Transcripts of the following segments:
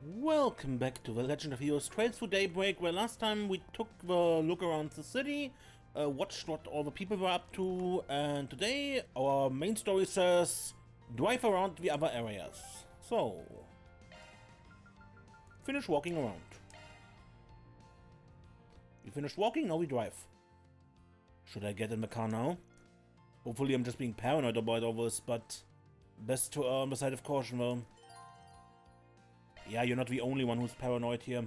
Welcome back to The Legend of Heroes Trails through Daybreak, where last time we took the look around the city, watched what all the people were up to, and today our main story says drive around the other areas. So, finish walking around. You finished walking, now we drive. Should I get in the car now? Hopefully I'm just being paranoid about all this, but best to err on the side of caution though. Yeah, you're not the only one who's paranoid here.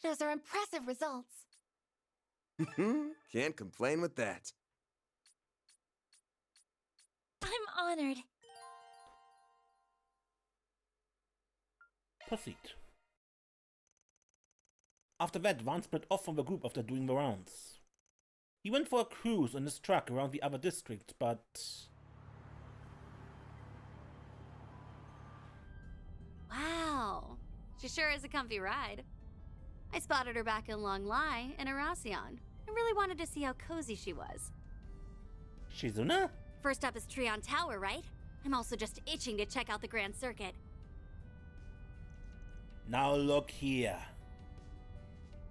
Those are impressive results. Can't complain with that. I'm honored. Proceed. After that, Vance split off from the group after doing the rounds. He went for a cruise on his truck around the other districts, but... Wow. She sure is a comfy ride. I spotted her back in Long Lai in Arasion. I really wanted to see how cozy she was. Shizuna? First up is Trion Tower, right? I'm also just itching to check out the Grand Circuit. Now look here.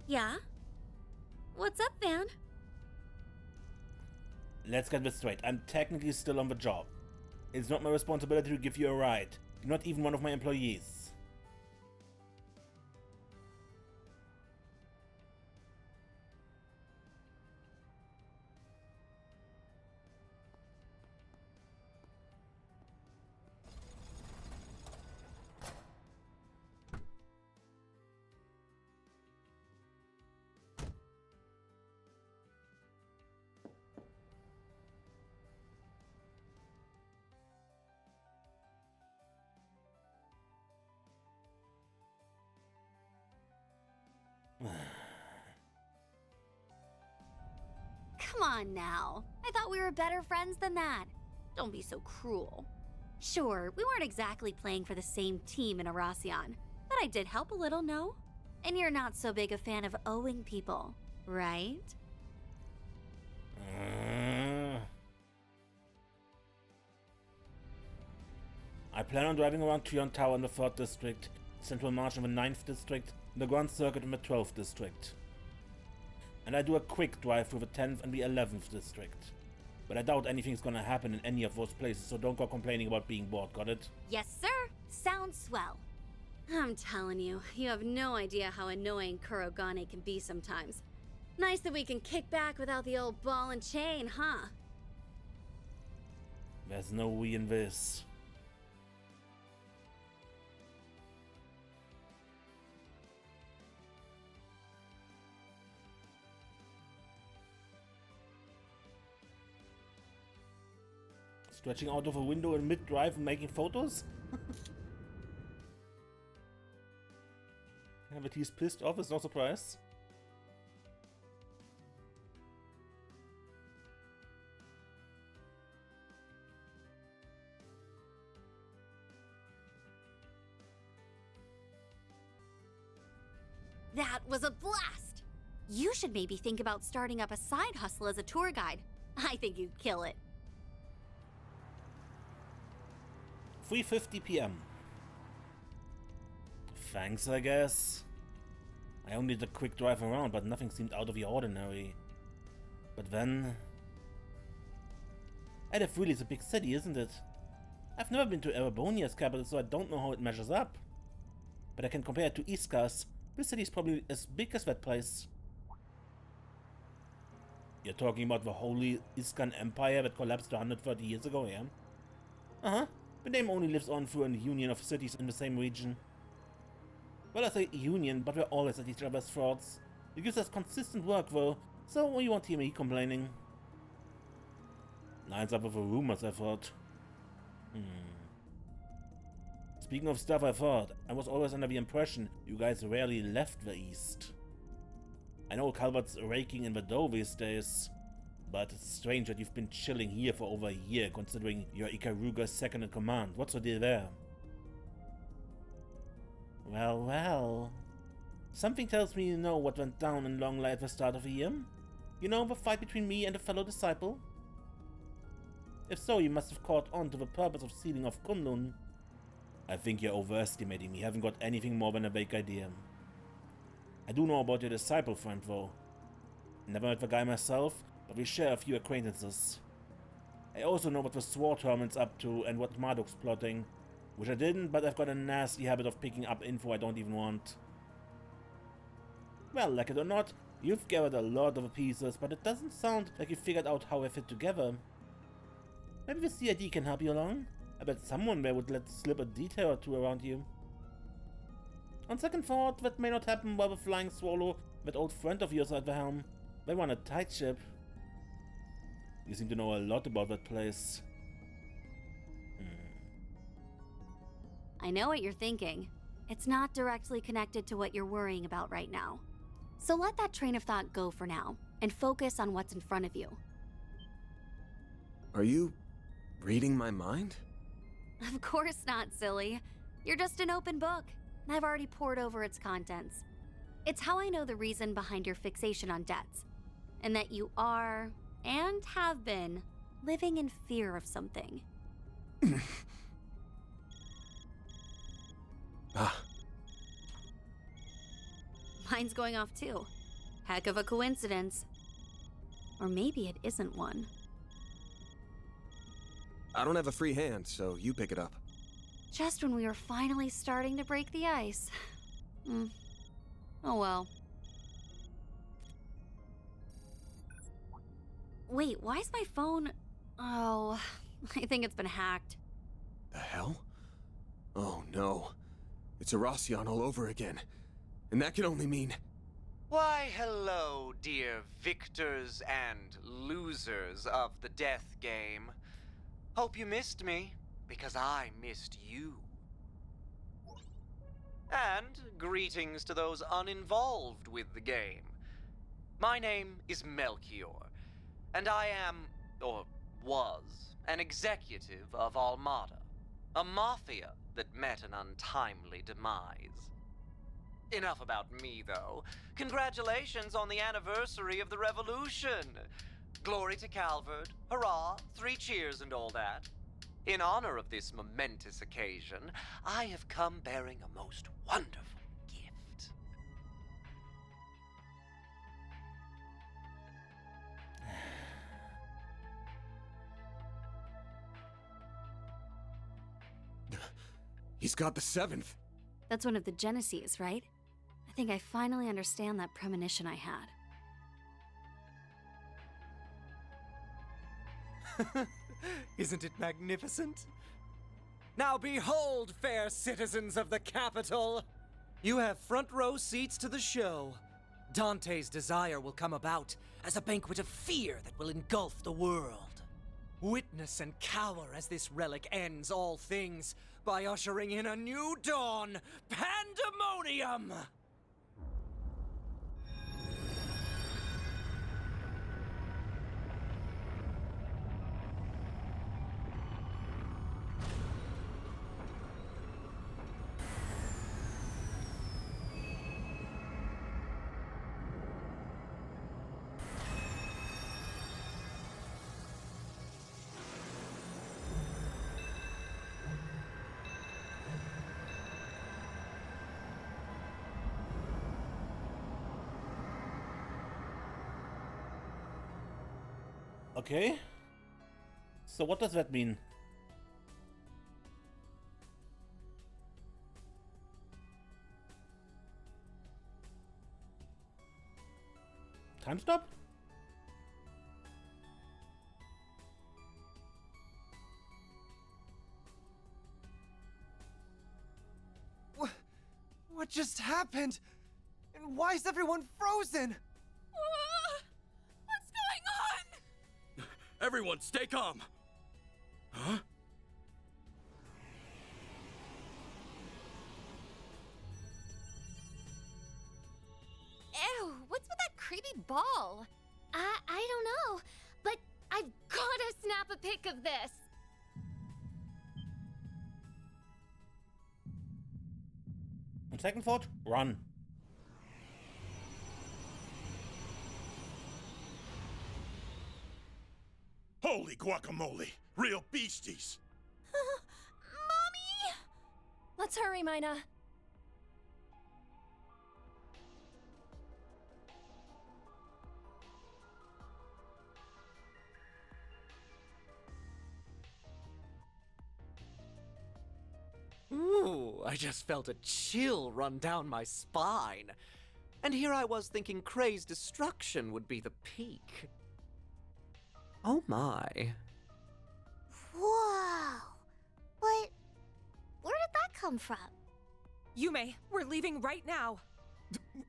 Yeah? What's up, Van? Let's get this straight. I'm technically still on the job. It's not my responsibility to give you a ride. You're not even one of my employees. Come on now. I thought we were better friends than that. Don't be so cruel. Sure, we weren't exactly playing for the same team in Arasion, but I did help a little, no? And you're not so big a fan of owing people, right? I plan on driving around Trion Tower in the 3rd District, Central March in the 9th District, and the Grand Circuit in the 12th District. And I do a quick drive through the 10th and the 11th District. But I doubt anything's gonna happen in any of those places, so don't go complaining about being bored, got it? Yes, sir. Sounds swell. I'm telling you, you have no idea how annoying Kurogane can be sometimes. Nice that we can kick back without the old ball and chain, huh? There's no we in this. Stretching out of a window in mid-drive and making photos? Yeah, but he's pissed off, is no surprise. That was a blast! You should maybe think about starting up a side hustle as a tour guide. I think you'd kill it. 3:50 PM. Thanks, I guess. I only did a quick drive around, but nothing seemed out of the ordinary. But then... Edef really is a big city, isn't it? I've never been to Erebonia's capital, so I don't know how it measures up. But I can compare it to Iska's. This city is probably as big as that place. You're talking about the holy Iskan Empire that collapsed 130 years ago, yeah? Uh-huh. The name only lives on through a union of cities in the same region. Well, I say union, but we're always at each other's throats. It gives us consistent work, though, so you won't hear me complaining. Lines up with the rumors I've heard. Speaking of stuff I've heard, I was always under the impression you guys rarely left the East. I know Calvert's raking in the dough these days, but it's strange that you've been chilling here for over a year, considering you're Ikaruga's second in command. What's the deal there? Well, well. Something tells me you know what went down in Long Lai at the start of the year. You know, the fight between me and a fellow disciple? If so, you must have caught on to the purpose of sealing off Kunlun. I think you're overestimating me. Haven't got anything more than a vague idea. I do know about your disciple friend, though. Never met the guy myself, but we share a few acquaintances. I also know what the Sword Hermit's up to and what Marduk's plotting. Which I didn't, but I've got a nasty habit of picking up info I don't even want. Well, like it or not, you've gathered a lot of the pieces, but it doesn't sound like you figured out how they fit together. Maybe the CID can help you along? I bet someone there would let slip a detail or two around you. On second thought, that may not happen while the Flying Swallow, that old friend of yours, at the helm. They run a tight ship. You seem to know a lot about that place. I know what you're thinking. It's not directly connected to what you're worrying about right now. So let that train of thought go for now, and focus on what's in front of you. Are you reading my mind? Of course not, silly. You're just an open book, and I've already pored over its contents. It's how I know the reason behind your fixation on debts, and that you are, and have been, living in fear of something. Mine's going off too. Heck of a coincidence. Or maybe it isn't one. I don't have a free hand, so you pick it up. Just when we were finally starting to break the ice. Oh well. Wait, why is my phone... Oh, I think it's been hacked. The hell? Oh no. It's Erasion all over again. And that can only mean... Why, hello, dear victors and losers of the death game. Hope you missed me, because I missed you. And greetings to those uninvolved with the game. My name is Melchior, and I am, or was, an executive of Armada, a mafia that met an untimely demise. Enough about me, though. Congratulations on the anniversary of the revolution. Glory to Calvard, hurrah, 3 cheers and all that. In honor of this momentous occasion, I have come bearing a most wonderful gift. He's got the 7th. That's one of the Genesees, right? I think I finally understand that premonition I had. Isn't it magnificent? Now behold, fair citizens of the capital! You have front row seats to the show. Dante's desire will come about as a banquet of fear that will engulf the world. Witness and cower as this relic ends all things by ushering in a new dawn, Pandemonium! Okay. So what does that mean? Time stop? What just happened? And why is everyone frozen? What's going on? Everyone, stay calm. Huh? Ew, what's with that creepy ball? I don't know, but I've gotta snap a pic of this. On second thought, run. Holy guacamole! Real beasties! Mommy! Let's hurry, Mina. Ooh, I just felt a chill run down my spine. And here I was thinking Kray's destruction would be the peak. Oh my. Whoa! But where did that come from? Yume, we're leaving right now.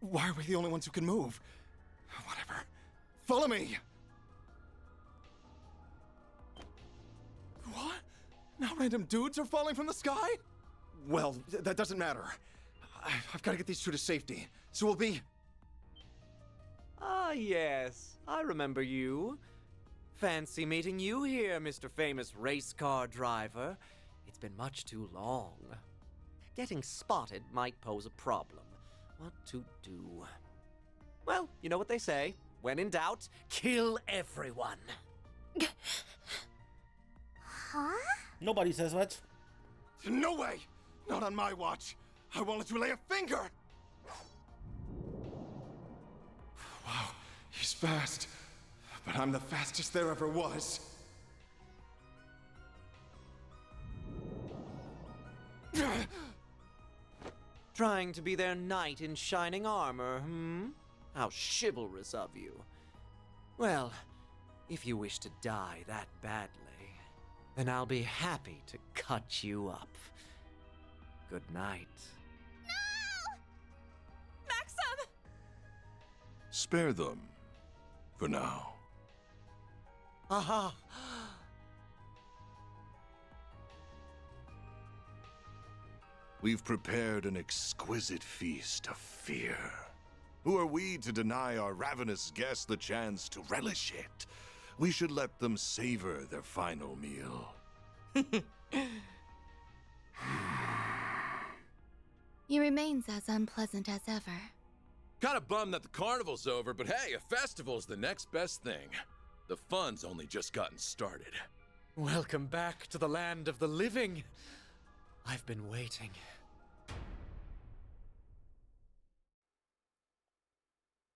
Why are we the only ones who can move? Whatever. Follow me! What? Now random dudes are falling from the sky? Well, that doesn't matter. I've got to get these two to safety, so we'll be... Ah, yes. I remember you. Fancy meeting you here, Mr. Famous Race Car Driver. It's been much too long. Getting spotted might pose a problem. What to do? Well, you know what they say. When in doubt, kill everyone. Huh? Nobody says what. No way! Not on my watch! I won't let you lay a finger! Wow, he's fast. But I'm the fastest there ever was. Trying to be their knight in shining armor, hmm? How chivalrous of you. Well, if you wish to die that badly, then I'll be happy to cut you up. Good night. Maxim! Spare them. For now. Aha! We've prepared an exquisite feast of fear. Who are we to deny our ravenous guests the chance to relish it? We should let them savor their final meal. He remains as unpleasant as ever. Kinda bummed that the carnival's over, but hey, a festival's the next best thing. The fun's only just gotten started. Welcome back to the land of the living. I've been waiting.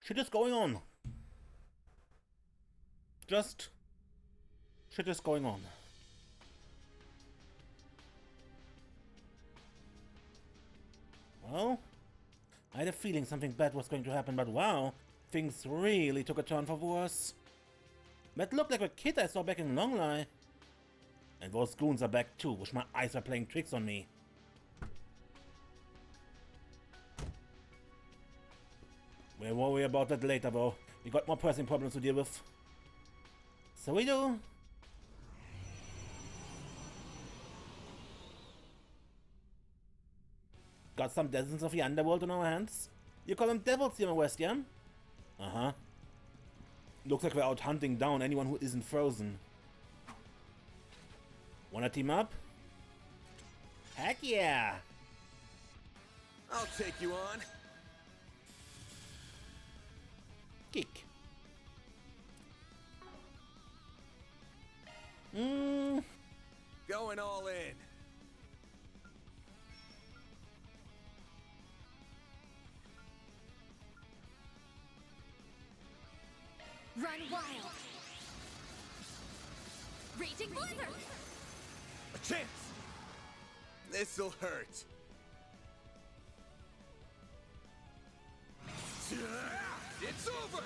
Shit is going on. Shit is going on. Well, I had a feeling something bad was going to happen, but wow, things really took a turn for worse. That looked like a kid I saw back in Longlai. And those goons are back too, wish my eyes were playing tricks on me. We'll worry about that later though. We got more pressing problems to deal with. So we do. Got some denizens of the underworld on our hands. You call them devils here in West, yeah? Uh-huh. Looks like we're out hunting down anyone who isn't frozen. Wanna team up? Heck yeah! I'll take you on. Kick. Going all in. Run wild! Raging blizzard! A chance! This'll hurt. It's over!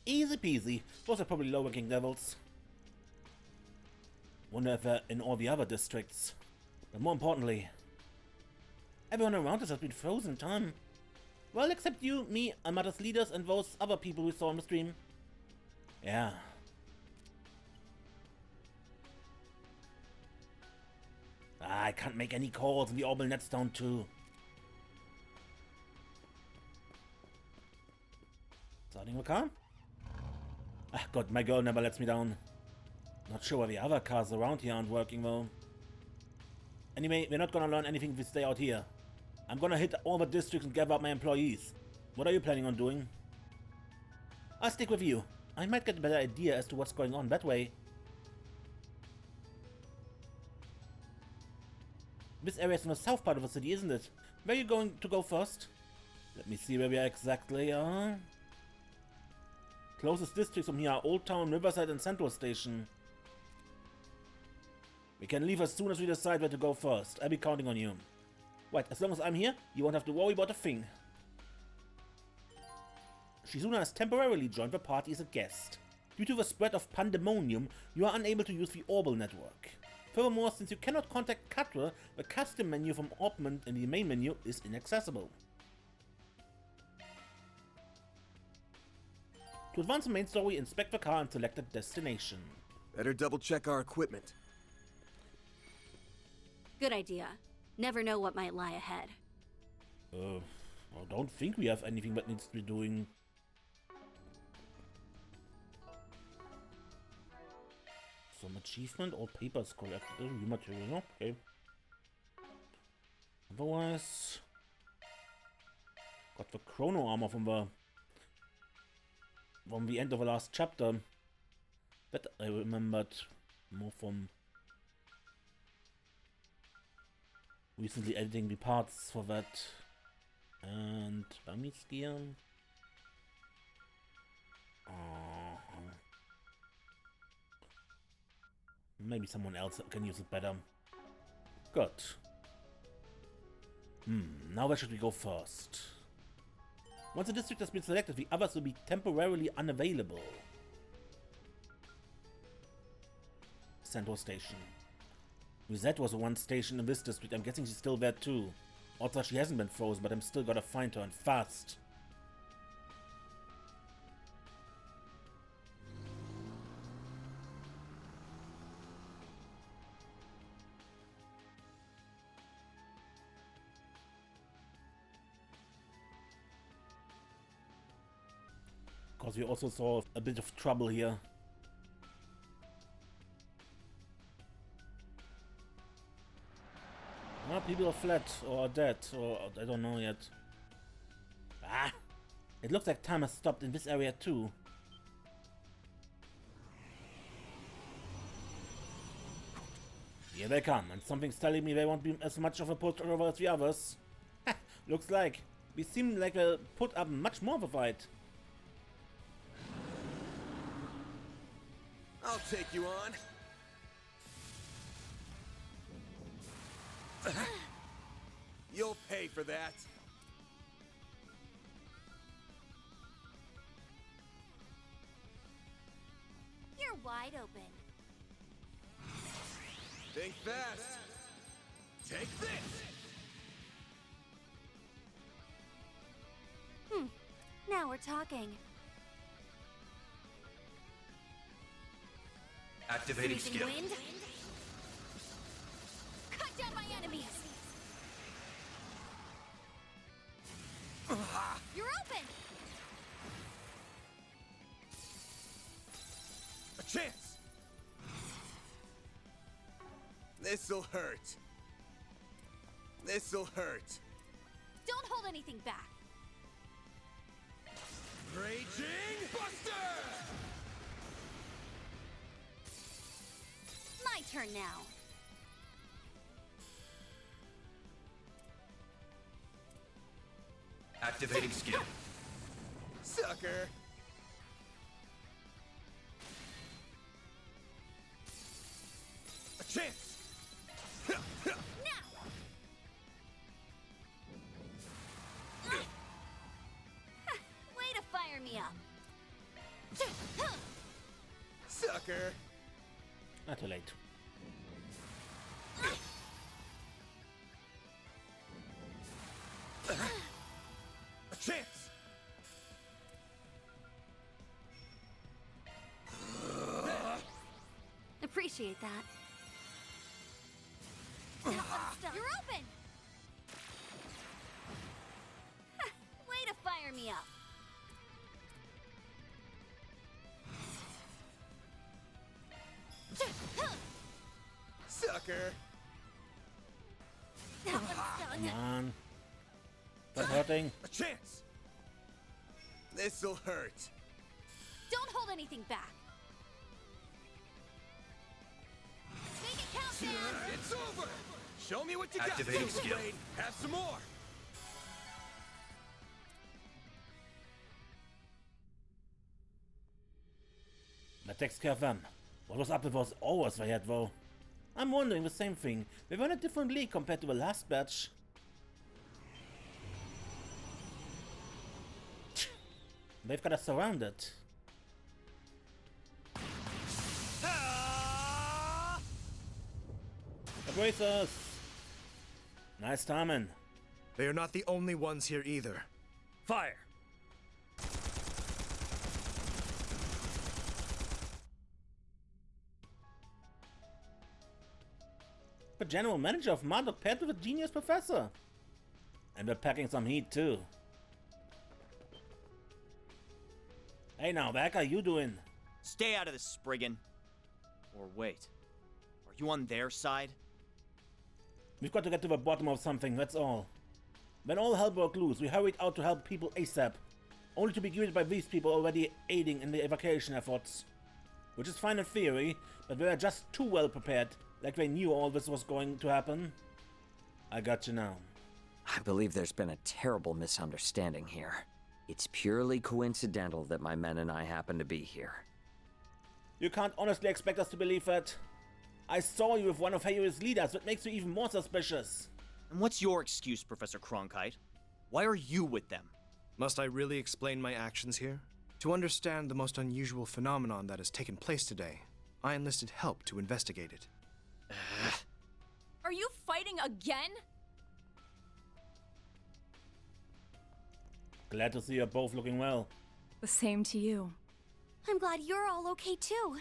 Easy peasy. Those are probably lower king devils. Wonder if they're in all the other districts. But more importantly, everyone around us has been frozen in time. Well, except you, me, Armada's leaders, and those other people we saw on the stream. Yeah. I can't make any calls and the orbital net's down too. Starting the car? Ah, God, my girl never lets me down. Not sure why the other cars around here aren't working though. Anyway, we're not gonna learn anything if we stay out here. I'm gonna hit all the districts and gather up my employees. What are you planning on doing? I'll stick with you. I might get a better idea as to what's going on that way. This area is in the south part of the city, isn't it? Where are you going to go first? Let me see where we exactly are. Closest districts from here are Old Town, Riverside, and Central Station. We can leave as soon as we decide where to go first. I'll be counting on you. Right, as long as I'm here, you won't have to worry about a thing. Shizuna has temporarily joined the party as a guest. Due to the spread of Pandemonium, you are unable to use the Orbital network. Furthermore, since you cannot contact Catra, the custom menu from Orbment in the main menu is inaccessible. To advance the main story, inspect the car and select a destination. Better double check our equipment. Good idea. Never know what might lie ahead. I don't think we have anything that needs to be doing. Some achievement or papers collected. New material, okay. Otherwise, got the chrono armor from the end of the last chapter. That I remembered more from recently editing the parts for that. And Dummy's gear. Maybe someone else can use it better. Good. Now where should we go first? Once the district has been selected, the others will be temporarily unavailable. Central Station. Rosette was the one station in this district. I'm guessing she's still there too. Also, she hasn't been frozen, but I'm still gotta find her and fast. Because we also saw a bit of trouble here. Well, people are fled or are dead, or I don't know yet. Ah! It looks like time has stopped in this area too. Here they come, and something's telling me they won't be as much of a pushover as the others. Looks like. We seem like they'll put up much more of a fight. I'll take you on. You'll pay for that. You're wide open. Think fast. Take this. Now we're talking. Activating Freezing skill. wind. Cut down my enemies. You're open. A chance. This'll hurt. This'll hurt. Don't hold anything back. Raging Buster! My turn now. Activating skill. Sucker! A chance! Now. Way to fire me up. Sucker! Not too late. A chance! Appreciate that. That one's stuck. You're open. Way to fire me up. sucker. That one's done. Come on. Stop hurting. A chance. This'll hurt. Don't hold anything back. Make it count, man. It's over. Show me what you Activating got. skill. Have some more. That takes care of them. What was up with those hours they had though? I'm wondering the same thing. They were in a different league compared to the last batch. They've got us surrounded. Embrace us! Nice timing. They are not the only ones here either. Fire! The general manager of Marduk paired with a genius professor. And we're packing some heat too. Hey now, Beck, how you doing? Stay out of this, Spriggan. Or wait, are you on their side? We've got to get to the bottom of something, that's all. When all hell broke loose, we hurried out to help people ASAP, only to be greeted by these people already aiding in the evacuation efforts. Which is fine in theory, but we were just too well prepared, like they knew all this was going to happen. I got you now. I believe there's been a terrible misunderstanding here. It's purely coincidental that my men and I happen to be here. You can't honestly expect us to believe that. I saw you with one of Hayuri's leaders, what makes you even more suspicious. And what's your excuse, Professor Cronkite? Why are you with them? Must I really explain my actions here? To understand the most unusual phenomenon that has taken place today, I enlisted help to investigate it. Are you fighting again? Glad to see you both looking well. The same to you. I'm glad you're all okay too.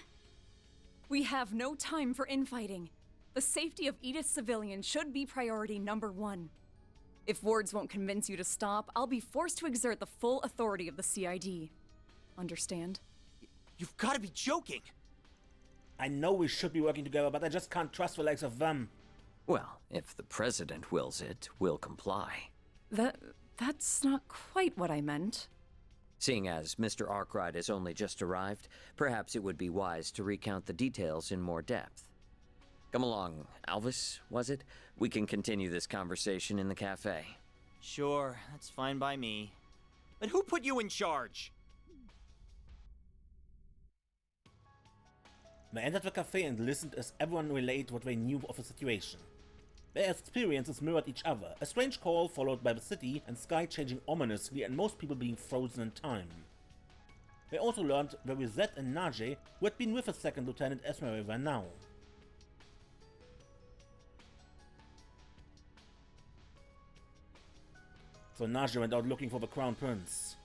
We have no time for infighting. The safety of Edith's civilians should be priority number one. If words won't convince you to stop, I'll be forced to exert the full authority of the CID. Understand? You've got to be joking! I know we should be working together, but I just can't trust the likes of them. Well, if the president wills it, we'll comply. That's not quite what I meant. Seeing as Mr. Arkwright has only just arrived, perhaps it would be wise to recount the details in more depth. Come along, Alvis, was it? We can continue this conversation in the cafe. Sure, that's fine by me. But who put you in charge? They entered the cafe and listened as everyone relayed what they knew of the situation. Their experiences mirrored each other, a strange call followed by the city and sky changing ominously and most people being frozen in time. They also learned where Rosette and Najee, who had been with the second Lieutenant Esmeralda, were now. So Najee went out looking for the Crown Prince,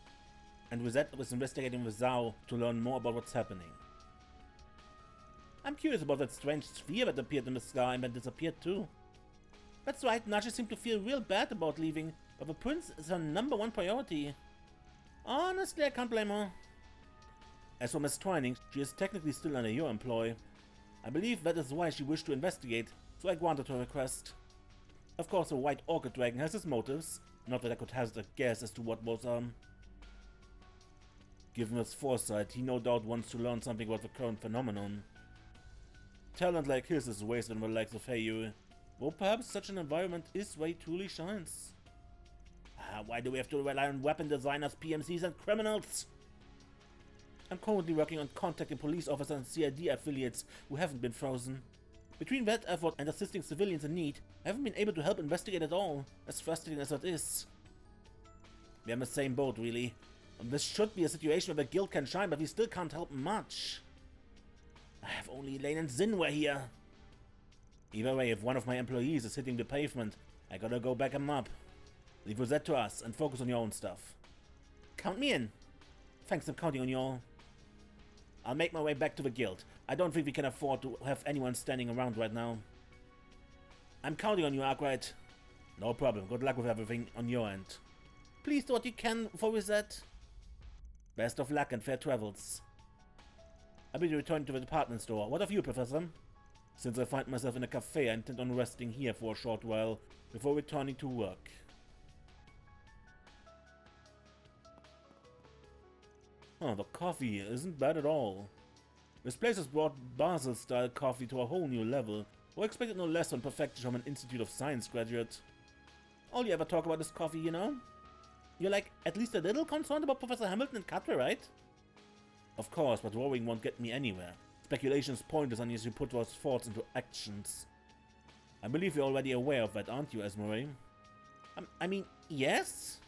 and Rosette was investigating with Zhao to learn more about what's happening. I'm curious about that strange sphere that appeared in the sky and then disappeared too. That's right, Najee seemed to feel real bad about leaving, but the prince is her #1 priority. Honestly, I can't blame her. As for Miss Twining, she is technically still under your employ. I believe that is why she wished to investigate, so I granted her request. Of course, the White Orchid Dragon has his motives, not that I could hazard a guess as to what was, Given his foresight, he no doubt wants to learn something about the current phenomenon. Talent like his is wasted on the likes of Heyu. Well, perhaps such an environment is where he truly shines. Why do we have to rely on weapon designers, PMCs, and criminals? I'm currently working on contacting police officers and CID affiliates who haven't been frozen. Between that effort and assisting civilians in need, I haven't been able to help investigate at all, as frustrating as that is. We're in the same boat, really. And this should be a situation where the guild can shine, but we still can't help much. I have only Lane and Zin were here. Either way, if one of my employees is hitting the pavement, I gotta go back him up. Leave Rosette to us and focus on your own stuff. Count me in. Thanks, I'm counting on you all. I'll make my way back to the guild. I don't think we can afford to have anyone standing around right now. I'm counting on you, Arkwright. No problem. Good luck with everything on your end. Please do what you can for Rosette. Best of luck and fair travels. I'll be returning to the department store. What of you, Professor? Since I find myself in a cafe, I intend on resting here for a short while before returning to work. Oh, the coffee isn't bad at all. This place has brought Basel-style coffee to a whole new level. I expected no less on perfection from an Institute of Science graduate. All you ever talk about is coffee, you know? You're like at least a little concerned about Professor Hamilton and Cutler, right? Of course, but worrying won't get me anywhere. Speculation is pointless unless you put those thoughts into actions. I believe you're already aware of that, aren't you, Esmeralda? I mean, yes?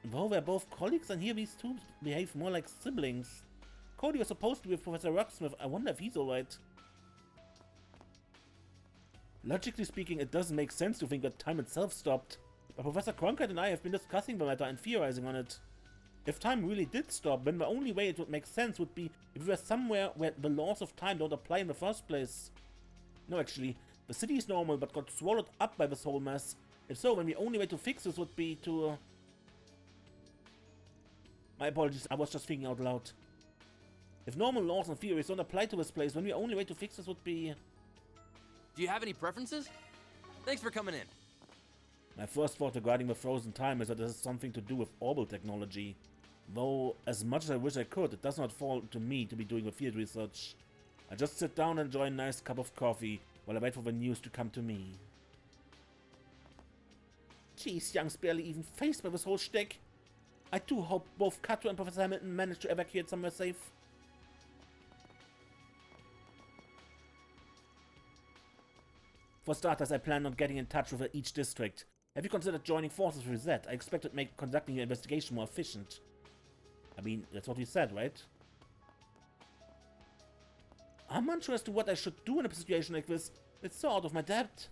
Though we're both colleagues, and here these two behave more like siblings. Cody was supposed to be with Professor Rocksmith. I wonder if he's alright. Logically speaking, it doesn't make sense to think that time itself stopped. But Professor Cronkite and I have been discussing the matter and theorizing on it. If time really did stop, then the only way it would make sense would be if we were somewhere where the laws of time don't apply in the first place. No, actually, the city is normal but got swallowed up by this whole mess. If so, then the only way to fix this would be to... My apologies, I was just thinking out loud. If normal laws and theories don't apply to this place, then the only way to fix this would be... Do you have any preferences? Thanks for coming in. My first thought regarding the frozen time is that this has something to do with orbital technology. Though, as much as I wish I could, it does not fall to me to be doing the field research. I just sit down and enjoy a nice cup of coffee while I wait for the news to come to me. Jeez, Young's barely even faced by this whole shtick. I do hope both Kato and Professor Hamilton manage to evacuate somewhere safe. For starters, I plan on getting in touch with each district. Have you considered joining forces with Reset? I expect it make conducting your investigation more efficient. I mean, that's what we said, right? I'm unsure as to what I should do in a situation like this. It's so out of my depth.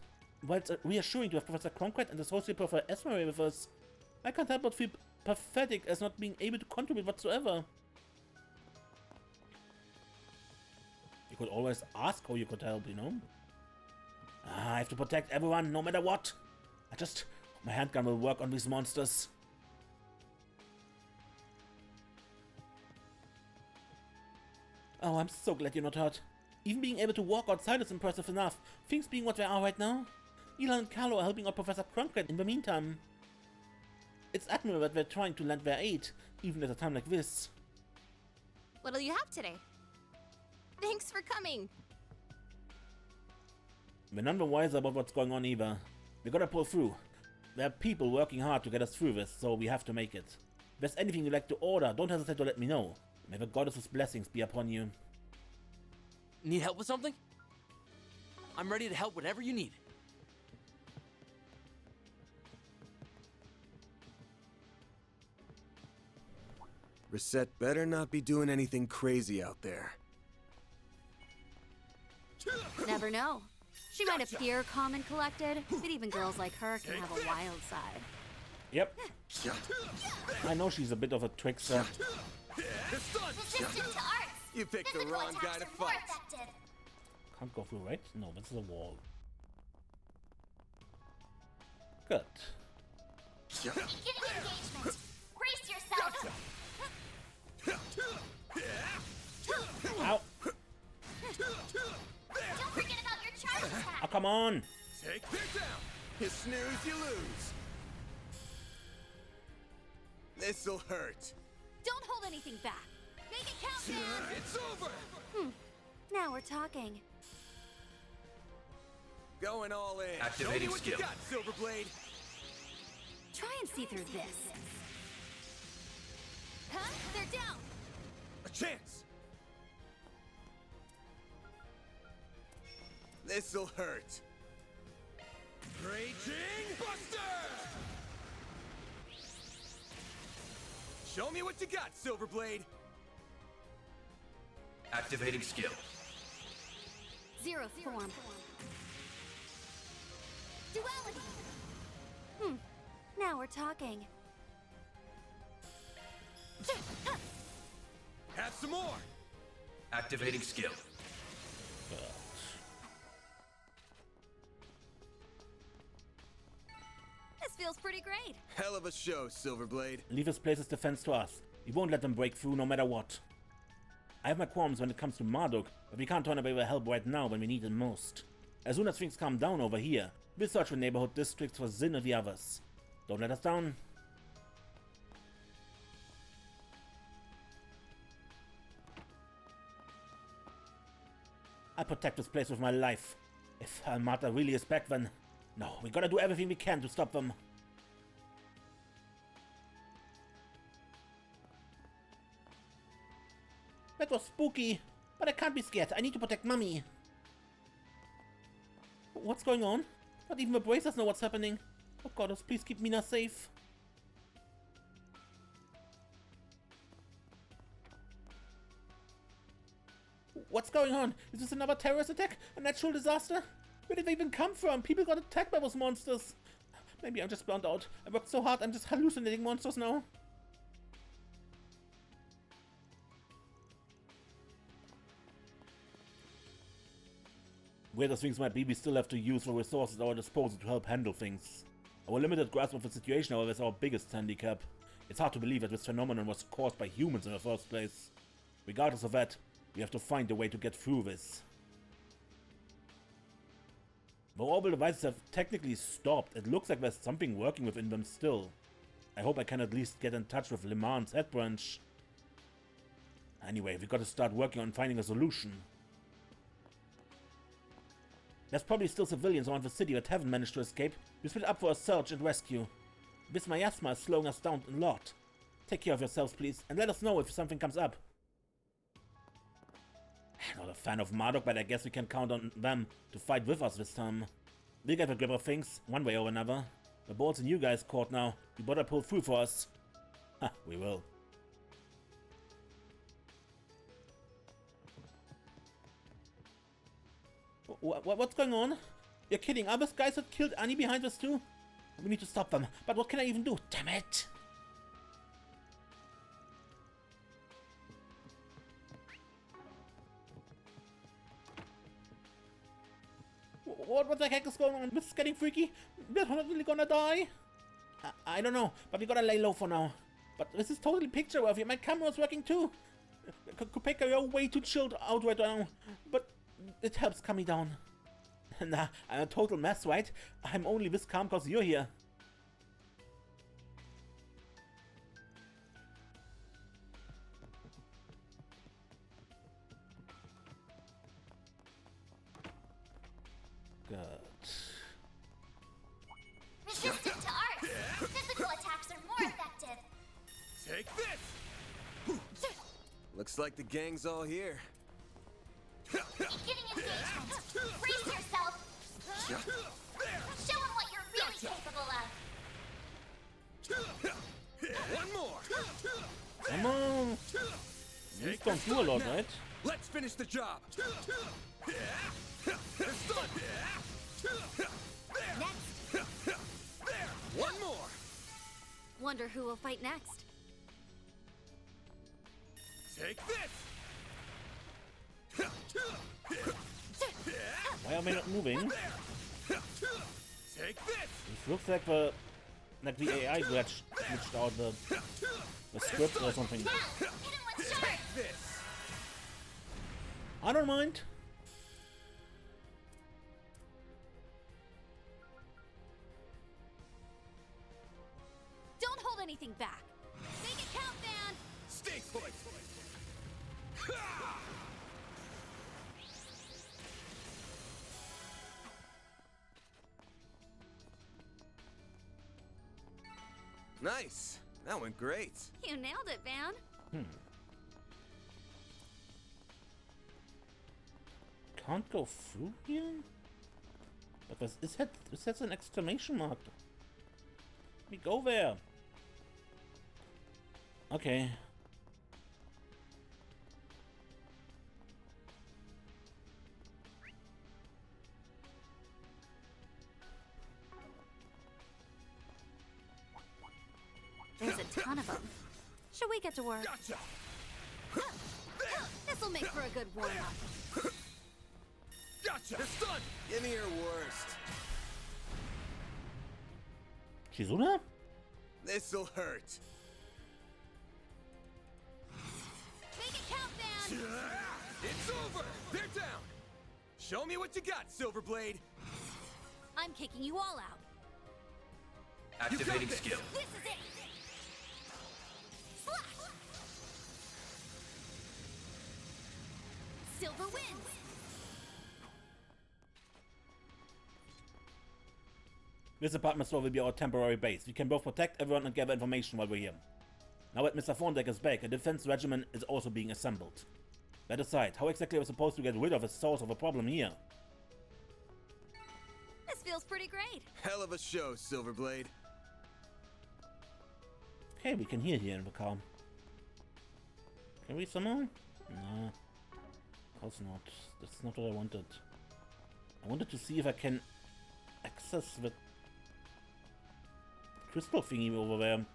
While it's reassuring to have Professor Cronkite and Associate Professor Esmeralda with us, I can't help but feel pathetic as not being able to contribute whatsoever. You could always ask how you could help, you know? I have to protect everyone, no matter what. My handgun will work on these monsters. Oh, I'm so glad you're not hurt. Even being able to walk outside is impressive enough. Things being what they are right now. Elon and Carlo are helping out Professor Cronkite in the meantime. It's admirable that they're trying to lend their aid, even at a time like this. What'll you have today? Thanks for coming. We're none the wiser about what's going on either. We gotta pull through. There are people working hard to get us through this, so we have to make it. If there's anything you'd like to order, don't hesitate to let me know. May the goddess's blessings be upon you. Need help with something? I'm ready to help whatever you need. Reset better not be doing anything crazy out there. Never know. She might appear calm and collected, but even girls like her can have a wild side. Yep. I know she's a bit of a trickster. Resistant to arts. You picked the wrong guy to fight. Can't go through, right? No, this is a wall. Good. Begin engagement. Brace yourself. Ow! Don't forget about your charge attack. Oh, come on! Take this down. You snooze, you lose. This'll hurt. Don't hold anything back. Make it count, man. It's over. Now we're talking. Going all in. Activating Show me what skill. you got, Silverblade. Try and see through this. Huh? They're down. A chance. This'll hurt. Raging Buster! Show me what you got, Silverblade. Activating skill. Zero form. Duality. Now we're talking. Have some more. Activating skill. This feels pretty great. Hell of a show, Silverblade. Leave this place's defense to us. We won't let them break through no matter what. I have my qualms when it comes to Marduk, but we can't turn away our help right now when we need it most. As soon as things calm down over here, we'll search the neighborhood districts for Zin and the others. Don't let us down. I'll protect this place with my life. If Almata really is back, then... No, we gotta do everything we can to stop them. That was spooky, but I can't be scared. I need to protect Mummy. What's going on? Not even the bracers know what's happening. Oh goddess, please keep Mina safe. What's going on? Is this another terrorist attack? A natural disaster? Where did they even come from? People got attacked by those monsters. Maybe I'm just burnt out. I worked so hard, I'm just hallucinating monsters now. Weird as things might be, we still have to use the resources at our disposal to help handle things. Our limited grasp of the situation, however, is our biggest handicap. It's hard to believe that this phenomenon was caused by humans in the first place. Regardless of that, we have to find a way to get through this. The orbital devices have technically stopped. It looks like there's something working within them still. I hope I can at least get in touch with Le Mans' head branch. Anyway, we gotta start working on finding a solution. There's probably still civilians around the city that haven't managed to escape. We split up for a search and rescue. This miasma is slowing us down a lot. Take care of yourselves, please, and let us know if something comes up. Not a fan of Marduk, but I guess we can count on them to fight with us this time. We'll get a grip of things, one way or another. The ball's in you guys' court now. You better pull through for us. Ha, we will. What's going on? You're kidding, are those guys that killed Annie behind us too? We need to stop them, but what can I even do? Damn it! What the heck is going on? This is getting freaky. We're really gonna die? I don't know, but we gotta lay low for now. But this is totally picture worthy. My camera's working too. Kopeka, you're way too chilled out right now. But it helps calm me down. Nah, I'm a total mess, right? I'm only this calm cause you're here. Resistant to arts. Physical attacks are more effective. Take this! Looks like the gang's all here. Beginning engagement. Brace yourself. Show them what you're really capable of. One more! Come on! These don't do a lot, right? Let's finish the job! It's done! Next. One more! Wonder who will fight next. Take this! Why am I not moving? Take this! It looks like the AI glitched out the script or something. Now, hit him with sharp. Take this! I don't mind. Don't hold anything back. Make it count, Van! Stay put! Nice! That went great! You nailed it, Van. Can't go through here? But that's an exclamation mark. Let me go there. Okay. There's a ton of them. Should we get to work? Gotcha! This'll make for a good warm-up. Gotcha! It's done! Give me your worst. Shizuna? This'll hurt. Make it count, Van! over! They're down! Show me what you got, Silverblade! I'm kicking you all out. Activating skill. This is it! Slash! Silver wins! This apartment store will be our temporary base. We can both protect everyone and gather information while we're here. Now that Mr. Thorndeck is back, a defense regiment is also being assembled. That aside, how exactly are we supposed to get rid of a source of a problem here? This feels pretty great. Hell of a show, Silverblade. Okay, we can heal here in the car. Can we somehow? No. Of course not. That's not what I wanted. I wanted to see if I can access the crystal thingy over there.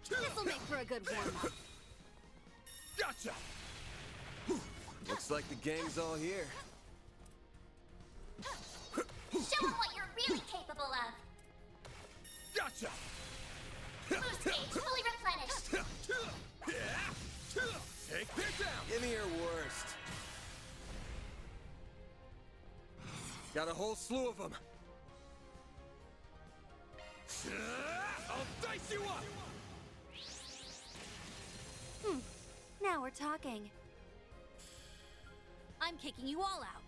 This'll make for a good warm-up. Gotcha! Looks like the gang's all here. Show them what you're really capable of. Gotcha! Boost gauge fully replenished. Take this down! Give me your worst. Got a whole slew of them. I'll dice you up! Now we're talking. I'm kicking you all out.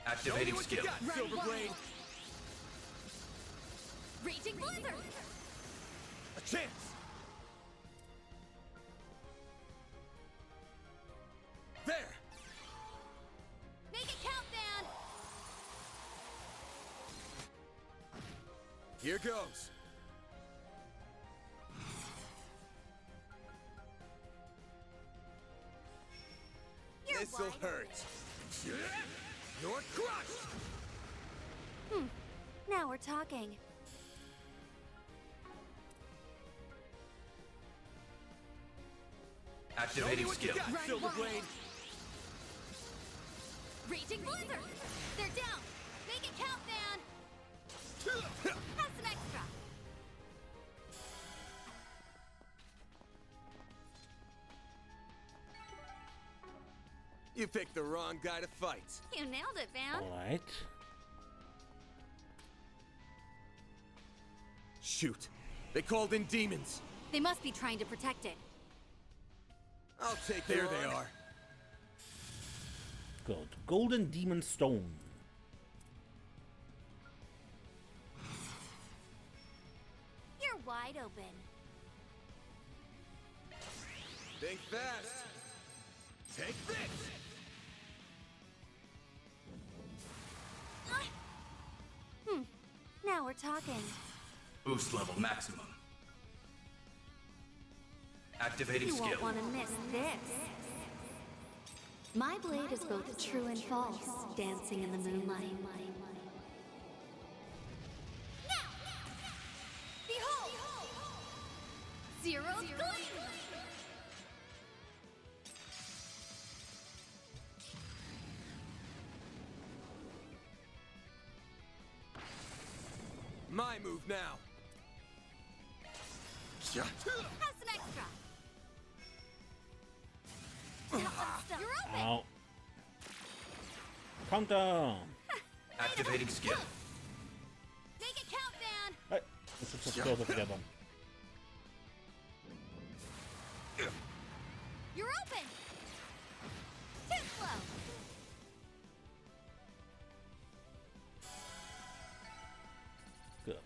Activating skill. Silverblade. Raging Blizzard! A chance! There! Make it count, Dan! Here goes. This'll hurt. You're crushed! Now we're talking. Activating skill. Silverblade. Raging Blizzard! They're down! Make it count, Dan! Have some extra! You picked the wrong guy to fight. You nailed it, Van. Alright. Shoot. They called in demons. They must be trying to protect it. I'll take There they are. Good. Golden Demon Stone. You're wide open. Think fast. Take this! Now we're talking. Boost level maximum. Activating You skill. won't want to miss this. My blade is both true and false, dancing in the moonlight. Now! Behold! Zero's Gleam! My move now. Have some extra. You're open. Ow. Counter. Activating skill. Make it count, Dan. Hey, let's just closer together. You're open. Too slow. Good.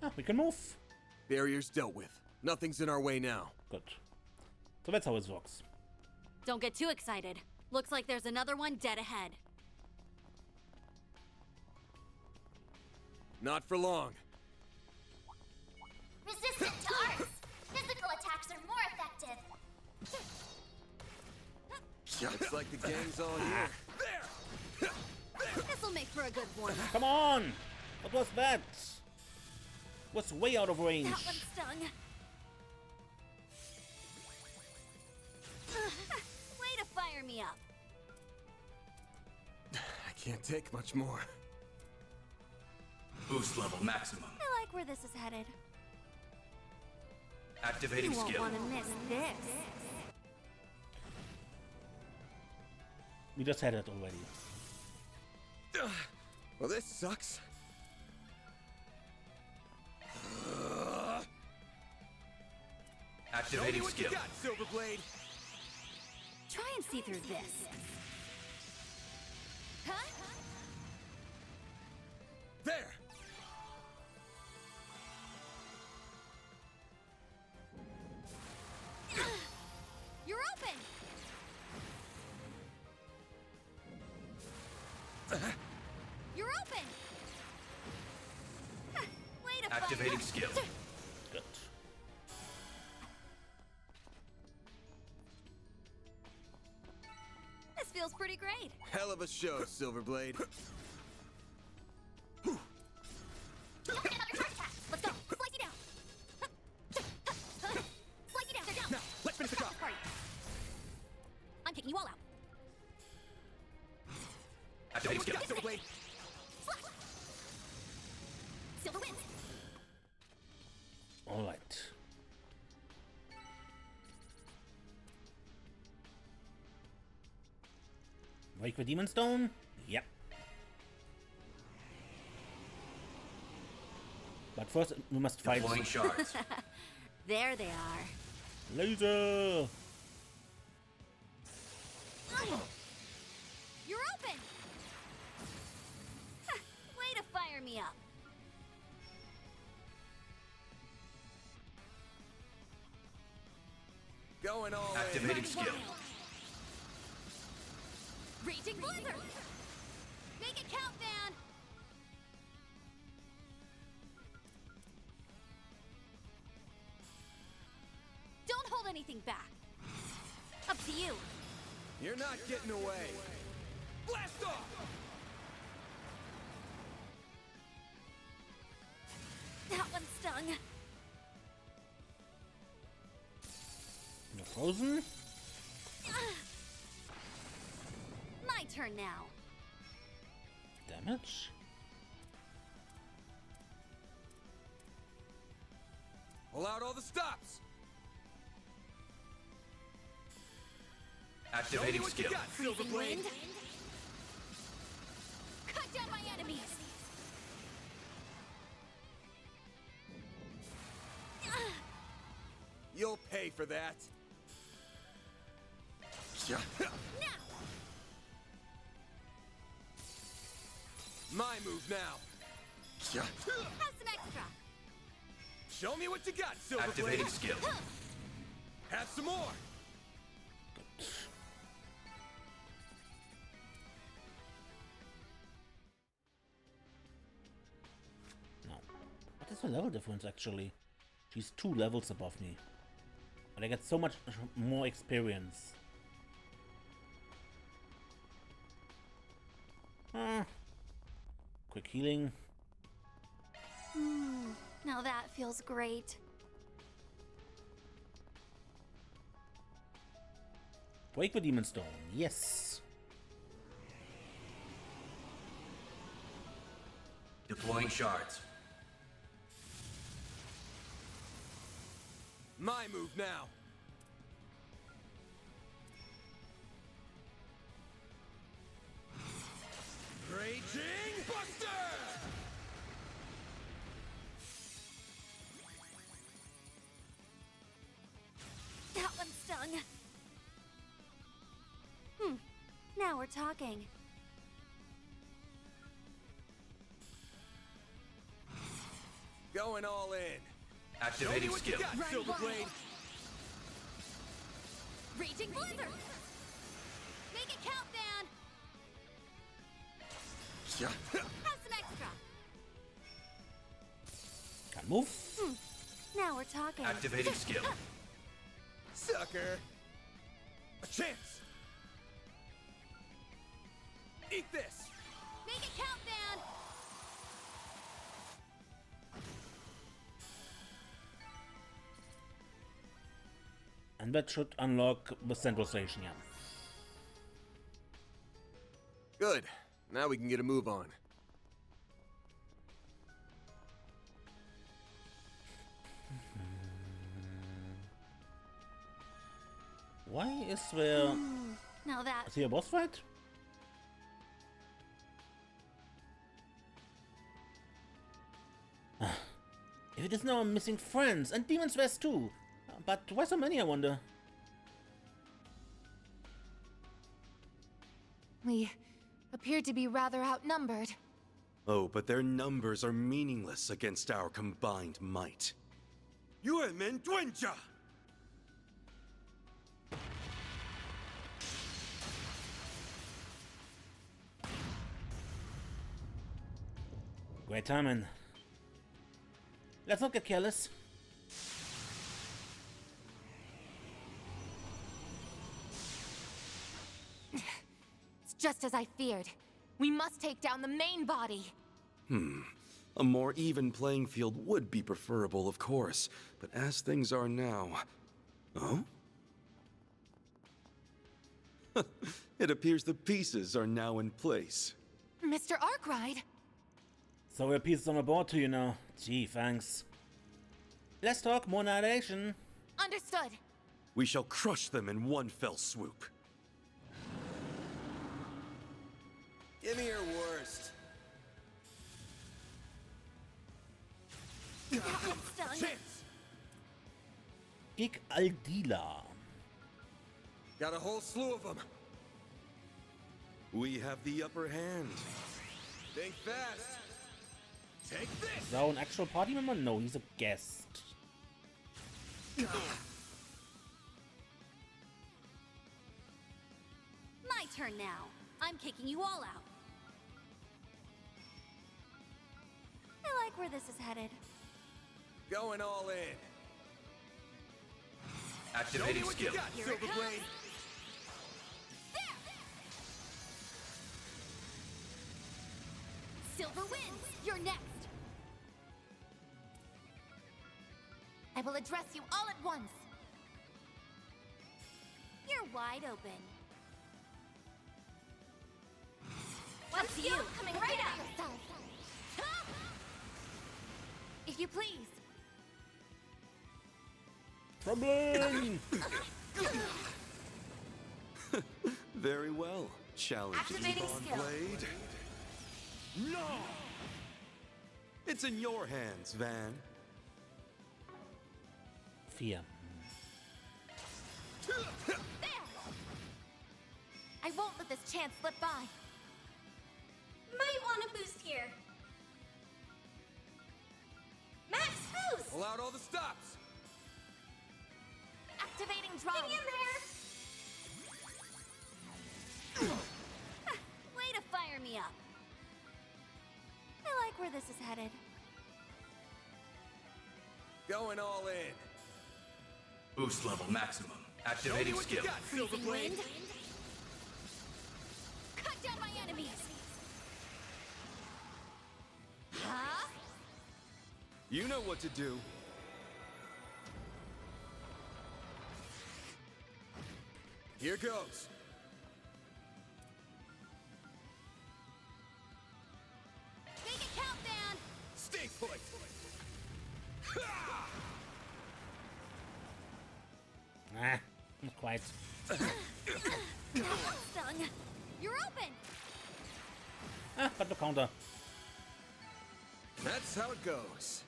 Ah, we can move. Barrier's dealt with. Nothing's in our way now. Good. So that's how it works. Don't get too excited. Looks like there's another one dead ahead. Not for long. Resistant to arts. Physical attacks are more effective. Looks like the gang's all here. This'll make for a good warm-up. Come on! What was that? Was way out of range. That one stung. Way to fire me up. Can't take much more. Boost level maximum. I like where this is headed. Activating You won't skill. want to miss this. We just had it already. Well, this sucks. Activating skill. Silverblade. Try and see through this. Huh? There. You're open. You're open. Way to Activating fire. skill. Good. This feels pretty great. Hell of a show, Silverblade. Don't forget about your charge attack. Let's go. Slice you down. Slice you down. They're down. Now, let's finish the job. Party. I'm kicking you all out. Activating skill. Silverblade. Slash. Silver wins. All right. Wake the Demon Stone? Yep. But first, we must fight. Deploying shards. There they are. Laser! You're open. Way to fire me up. Going all in. Activating skill. Raging Blizzard. Make it count, Van. Don't hold anything back. Up to you. You're not getting away. Blast off! That one stung. You're frozen? My turn now. Damage? Pull out all the stops. Activating skill. Freezing wind. Cut down my enemies. You'll pay for that. Now. My move now. Have some extra. Show me what you got, Silverblade. Activating skill. Have some more. No. What is the level difference actually? She's 2 levels above me. And I get so much more experience. Quick healing. Now that feels great. Wake the Demon Stone. Yes. Deploying shards. My move now. Raging Buster! That one stung. Now we're talking. Going all in. Activating Show me what you skill. got, Silverblade. Raging Blizzard. Make it count, Van. Have some extra. Can't move. Now we're talking. Activating skill. Sucker. A chance. Eat this. Make it count, Van. And that should unlock the central station, yeah. Good. Now we can get a move on. Why is there... Now that... Is here a boss fight? If it is now, I'm missing friends and Demon's West too. But why so many, I wonder? We appear to be rather outnumbered. Oh, but their numbers are meaningless against our combined might. Great timing. Let's not get careless. It's just as I feared. We must take down the main body. A more even playing field would be preferable, of course, but as things are now... Oh? It appears the pieces are now in place. Mr. Arkwright? So we're pieces on the board to you now. Gee, thanks. Let's talk more narration. Understood. We shall crush them in one fell swoop. Give me your worst. Chance. Gig Aldila. Got a whole slew of them. We have the upper hand. Think fast. Take this. Is that an actual party member? No, he's a guest. My turn now. I'm kicking you all out. I like where this is headed. Going all in. Activating skill. Here it comes. There! Silver wins. You're next. I will address you all at once. You're wide open. What's you? Coming right up. If you please. Problem! Very well. Challenge Activating Ebon skill. Blade. No! It's in your hands, Van. Fear. There! I won't let this chance slip by. Might want a boost here. Max boost! Pull out all the stops. Activating drum. Get in there! Way to fire me up. I like where this is headed. Going all in. Boost level maximum. Activating skill. Freezing wind. Cut down my enemies. Huh? You know what to do. Here goes. Make it count, Van. Stay put. Nah, not quite. Stung. You're open. Ah, but the counter. That's how it goes.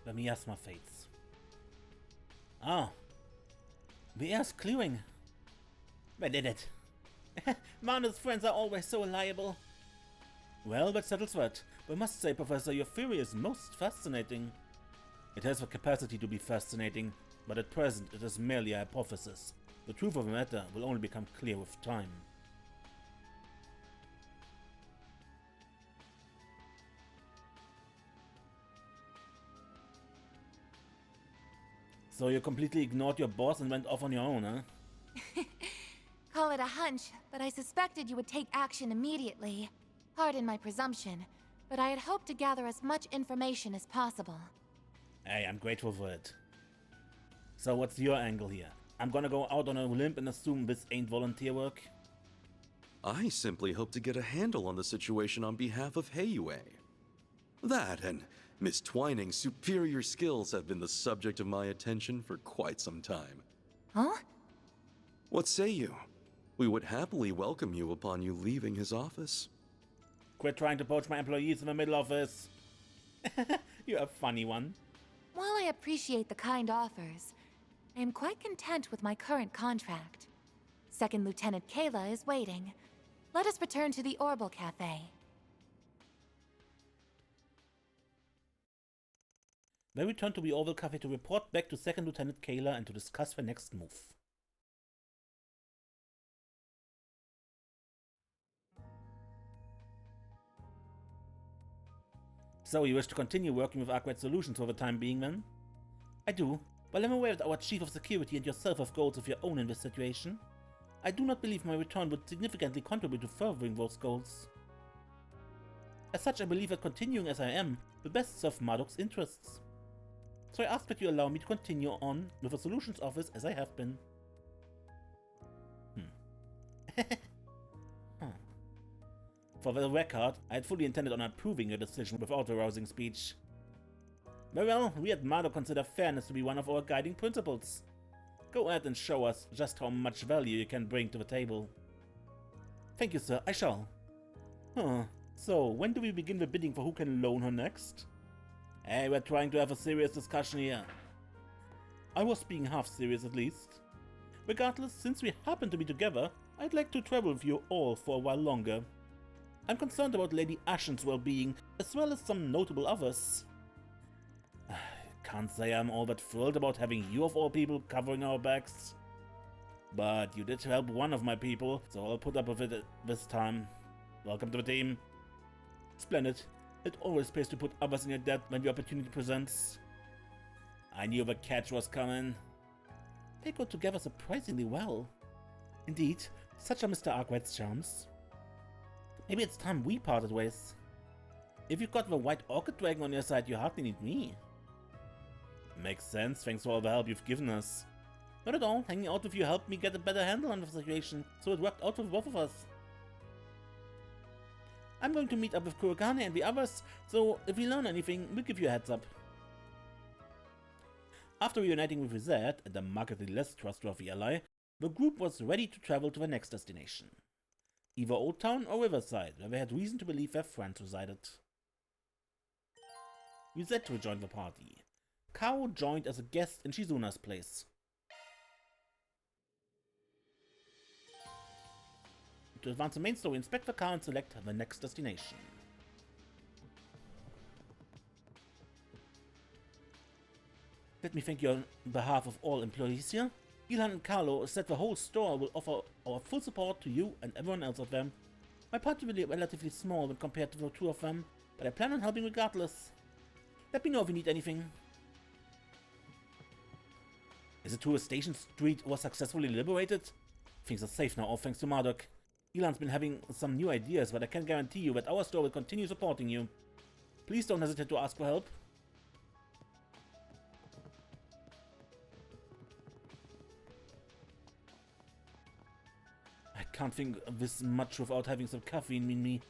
The miasma fades. Ah. The air's clearing. We did it. Marna's friends are always so reliable. Well, that settles that. But I must say, Professor, your theory is most fascinating. It has the capacity to be fascinating, but at present it is merely a hypothesis. The truth of the matter will only become clear with time. So you completely ignored your boss and went off on your own, huh? Call it a hunch, but I suspected you would take action immediately. Pardon my presumption, but I had hoped to gather as much information as possible. Hey, I'm grateful for it. So what's your angle here? I'm gonna go out on a limb and assume this ain't volunteer work? I simply hope to get a handle on the situation on behalf of Heiyue. That and Miss Twining's superior skills have been the subject of my attention for quite some time. Huh? What say you? We would happily welcome you upon you leaving his office. Quit trying to poach my employees in the middle of this. You're a funny one. While I appreciate the kind offers, I am quite content with my current contract. Second Lieutenant Kayla is waiting. Let us return to the Orbital Cafe. They return to the Orbital Cafe to report back to Second Lieutenant Kayla and to discuss their next move. So you wish to continue working with Arkwright Solutions for the time being, then? I do. While I'm aware that our Chief of Security and yourself have goals of your own in this situation, I do not believe my return would significantly contribute to furthering those goals. As such, I believe that continuing as I am will best serve Marduk's interests. So I ask that you allow me to continue on with the Solutions Office as I have been. For the record, I had fully intended on approving your decision without a rousing speech. Very well, we at Marduk consider fairness to be one of our guiding principles. Go ahead and show us just how much value you can bring to the table. Thank you, sir, I shall. So, when do we begin the bidding for who can loan her next? Hey, we're trying to have a serious discussion here. I was being half serious at least. Regardless, since we happen to be together, I'd like to travel with you all for a while longer. I'm concerned about Lady Ashen's well-being, as well as some notable others. Can't say I'm all that thrilled about having you of all people covering our backs. But you did help one of my people, so I'll put up with it this time. Welcome to the team. Splendid. It always pays to put others in your debt when the opportunity presents. I knew the catch was coming. They go together surprisingly well. Indeed, such are Mr. Arkwright's charms. Maybe it's time we parted ways. If you've got the White Orchid Dragon on your side, you hardly need me. Makes sense, thanks for all the help you've given us. Not at all, hanging out with you helped me get a better handle on the situation, so it worked out for both of us. I'm going to meet up with Kurogane and the others, so if we learn anything, we'll give you a heads up. After reuniting with Rizet and a markedly less trustworthy ally, the group was ready to travel to the next destination. Either Old Town or Riverside, where they had reason to believe their friends resided. Rizet rejoined the party. Kao joined as a guest in Shizuna's place. To advance the main story, inspect the car and select the next destination. Let me thank you on behalf of all employees here. Ilhan and Carlo said the whole store will offer our full support to you and everyone else of them. My party will be relatively small when compared to the two of them, but I plan on helping regardless. Let me know if you need anything. Is it true Station Street was successfully liberated? Things are safe now, all thanks to Marduk. Ilan's been having some new ideas, but I can guarantee you that our store will continue supporting you. Please don't hesitate to ask for help. I can't think of this much without having some caffeine in me.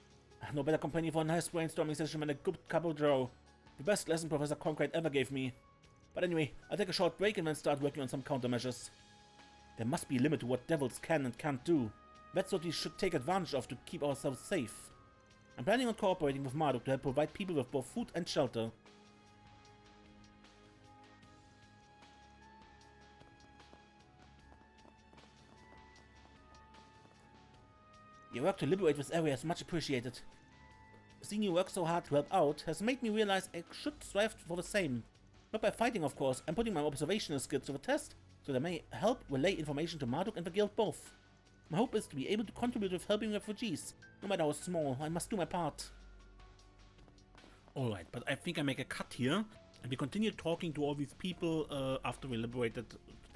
No better company for a nice brainstorming session than a good cup of joe. The best lesson Professor Concrete ever gave me. But anyway, I'll take a short break and then start working on some countermeasures. There must be a limit to what devils can and can't do. That's what we should take advantage of to keep ourselves safe. I'm planning on cooperating with Marduk to help provide people with both food and shelter. Your work to liberate this area is much appreciated. Seeing you work so hard to help out has made me realize I should strive for the same. Not by fighting, of course. I'm putting my observational skills to the test, so that I may help relay information to Marduk and the guild both. My hope is to be able to contribute with helping refugees. No matter how small, I must do my part. Alright, but I think I make a cut here. And we continue talking to all these people after we liberated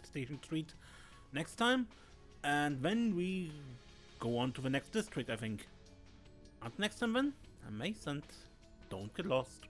Station Street next time. And then we go on to the next district, I think. Until next time then, I'm Mace and don't get lost.